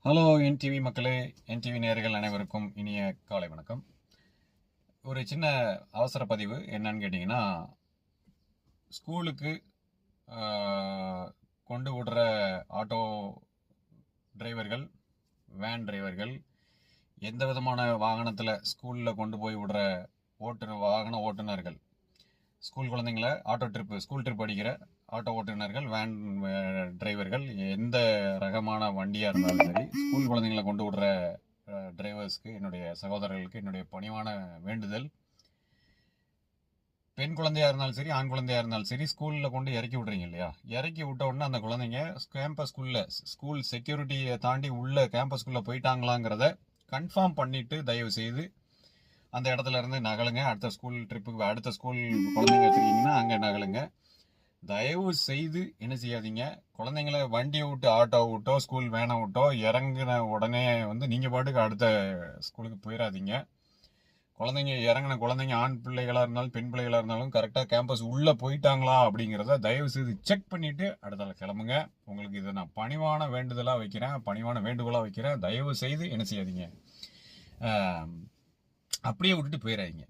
Hello NTV மக்களே, NTV நேயர்கள் அனைவருக்கும் இனிய காலை வணக்கம். ஒரு சின்ன அவசர பதிவு என்னன்னு கேட்டிங்கன்னா, ஸ்கூலுக்கு கொண்டு விடுற ஆட்டோ டிரைவர்கள், வேன் டிரைவர்கள், எந்த விதமான வாகனத்தில் ஸ்கூலில் கொண்டு போய் விடுற வாகன ஓட்டுநர்கள், ஸ்கூல் குழந்தைங்கள ஸ்கூல் ட்ரிப் அடிக்கிற ஆட்டோ ஓட்டுநர்கள், வேன் டிரைவர்கள், எந்த ரகமான வண்டியாக இருந்தாலும் சரி, ஸ்கூல் குழந்தைங்களை கொண்டு விடுற டிரைவர்ஸ்க்கு, என்னுடைய சகோதரர்களுக்கு என்னுடைய பணிவான வேண்டுதல், பெண் குழந்தையாக இருந்தாலும் சரி, ஆண் குழந்தையாக இருந்தாலும் சரி, ஸ்கூலில் கொண்டு இறக்கி விட்றீங்க இல்லையா, இறக்கி விட்ட உடனே அந்த குழந்தைங்க ஸ்கூல் செக்யூரிட்டியை தாண்டி உள்ள கேம்பஸ்குள்ளே போயிட்டாங்களாங்கிறத கன்ஃபார்ம் பண்ணிவிட்டு தயவு செய்து அந்த இடத்துல இருந்து நகலுங்க. அடுத்த ஸ்கூல் ட்ரிப்புக்கு, அடுத்த ஸ்கூல் குழந்தைங்க வச்சுருக்கீங்கன்னா அங்கே நகலுங்க. தயவு செய்து என்ன செய்யாதீங்க, குழந்தைங்கள வண்டியை விட்டு ஆட்டோ விட்டோ ஸ்கூல் வேனை விட்டோ இறங்கின உடனே நீங்கள் பாட்டுக்கு அடுத்த ஸ்கூலுக்கு போயிடாதீங்க. இறங்கின குழந்தைங்க ஆண் பிள்ளைகளாக இருந்தாலும் பெண் பிள்ளைகளாக இருந்தாலும் கரெக்டாக கேம்பஸ் உள்ளே போயிட்டாங்களா அப்படிங்கிறத தயவு செய்து செக் பண்ணிவிட்டு அடுத்தால கிளம்புங்க. உங்களுக்கு இதை நான் பணிவான வேண்டுதலாக வைக்கிறேன், பணிவான வேண்டுகோளாக வைக்கிறேன். தயவு செய்து என்ன செய்யாதீங்க, அப்படியே விட்டுட்டு போயிடாதீங்க.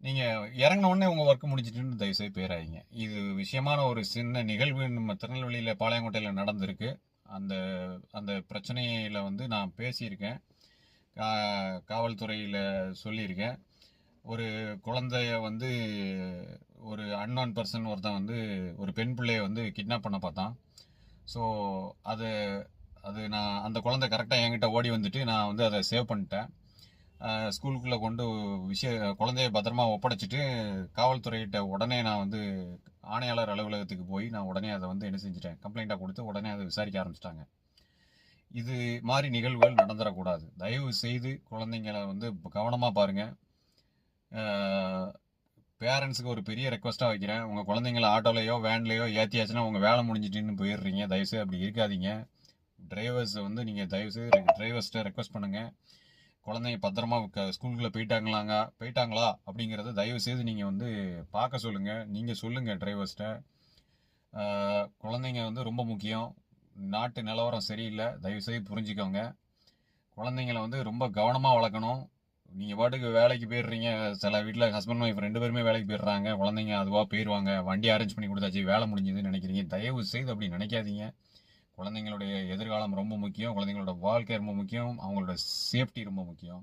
நீங்கள் இறங்கின உடனே உங்கள் ஒர்க்கு முடிஞ்சிட்டுன்னு தயவுசெய்து போயிடாதீங்க. இது விஷயமான ஒரு சின்ன நிகழ்வு நம்ம திருநெல்வேலியில் பாளையங்கோட்டையில் நடந்திருக்கு. அந்த அந்த பிரச்சனையில் நான் பேசியிருக்கேன், காவல்துறையில் சொல்லியிருக்கேன். ஒரு குழந்தைய ஒரு அன்னோன் பர்சன் ஒருத்தன் ஒரு பெண் பிள்ளையை கிட்னாப் பண்ண பார்த்தான். ஸோ அது நான் அந்த குழந்தை கரெக்டாக என்கிட்ட ஓடி வந்துட்டு நான் அதை சேவ் பண்ணிட்டேன். ஸ்கூலுக்குள்ளே குழந்தைய பத்திரமா ஒப்படைச்சிட்டு காவல்துறையிட்ட உடனே நான் ஆணையாளர் அலுவலகத்துக்கு போய் நான் உடனே அதை என்ன செஞ்சுட்டேன், கம்ப்ளைண்ட்டாக கொடுத்து உடனே அதை விசாரிக்க ஆரம்பிச்சிட்டாங்க. இது மாதிரி நிகழ்வுகள் நடந்துடக்கூடாது. தயவு செய்து குழந்தைங்களை கவனமாக பாருங்கள். பேரண்ட்ஸுக்கு ஒரு பெரிய ரெக்வஸ்ட்டாக வைக்கிறேன், உங்கள் குழந்தைங்கள ஆட்டோலையோ வேன்லையோ ஏற்றியாச்சுன்னா உங்கள் வேலை முடிஞ்சிட்டுன்னு போயிடுறீங்க. தயவுசெய்து அப்படி இருக்காதீங்க. டிரைவர்ஸை நீங்கள் தயவுசெய்து டிரைவர்ஸ்கிட்ட ரெக்வஸ்ட் பண்ணுங்கள், குழந்தைங்க பத்திரமா ஸ்கூலுக்குள்ளே போயிட்டாங்களா அப்படிங்கிறத தயவு செய்து நீங்கள் பார்க்க சொல்லுங்கள். நீங்கள் சொல்லுங்கள் டிரைவர்ஸ்கிட்ட. குழந்தைங்க ரொம்ப முக்கியம். நாட்டு நிலவரம் சரியில்லை, தயவு செய்து புரிஞ்சுக்கோங்க. குழந்தைங்கள ரொம்ப கவனமாக வளர்க்கணும். நீங்கள் பாட்டுக்கு வேலைக்கு போயிடுறீங்க, சில வீட்டில் ஹஸ்பண்ட் ஒய்ஃப் 2 பேருமே வேலைக்கு போயிடுறாங்க, குழந்தைங்க அதுவாக போயிடுவாங்க, வண்டி அரேஞ்ச் பண்ணி கொடுத்தாச்சு, வேலை முடிஞ்சதுன்னு நினைக்கிறீங்க. தயவு செய்து அப்படி நினைக்காதீங்க. குழந்தைங்களுடைய எதிர்காலம் ரொம்ப முக்கியம், குழந்தைங்களோட வாழ்க்கை ரொம்ப முக்கியம், அவங்களோட சேஃப்டி ரொம்ப முக்கியம்.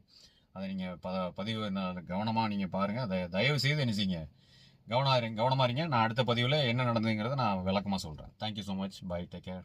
அதை நீங்கள் பதிவு கவனமாக நீங்கள் பாருங்கள். அதை தயவு செய்து என்ன செய்யுங்க, கவனமாக இருங்க. நான் அடுத்த பதிவில் என்ன நடந்ததுங்கிறத நான் விளக்கமாக சொல்கிறேன். Thank you so much. Bye, take care.